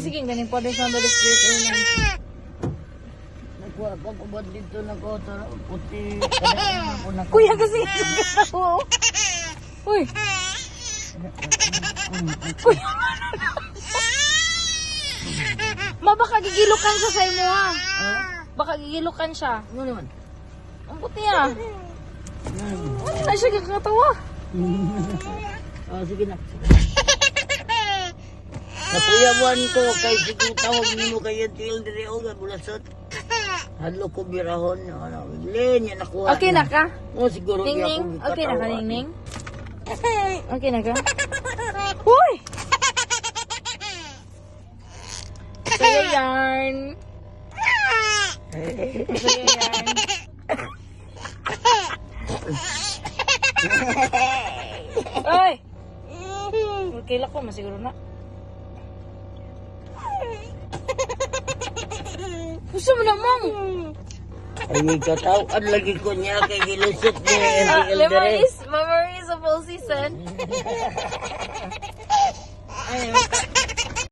sige, ganing po din sa mga spirit airline. Nakuha ko kubad dito na ko. Puti. Kadang ako na. Kuya kasi oo. Uy. Kuya. Baka gigilukan siya sa imo ha. Baka gigilukan siya. Ano naman? Ang puti ah. Ay siya kakatawa. Sige na. Nakuyawan ko kay sige tawag nimo kay Til dire o bulasot. Hadlo ko birahon ano. Len nakuha. Okay na ka? Oh siguro Ning-ning. Okay na ka ning-ning? Okay na ka? Uy! Saya yarn. Saya yarn. Ay! Okay lang ko, masiguro na. Gusto mo naman? Ay katawan lagi ko niya kay gilusot niya Til dire. Memories of all season. Ay,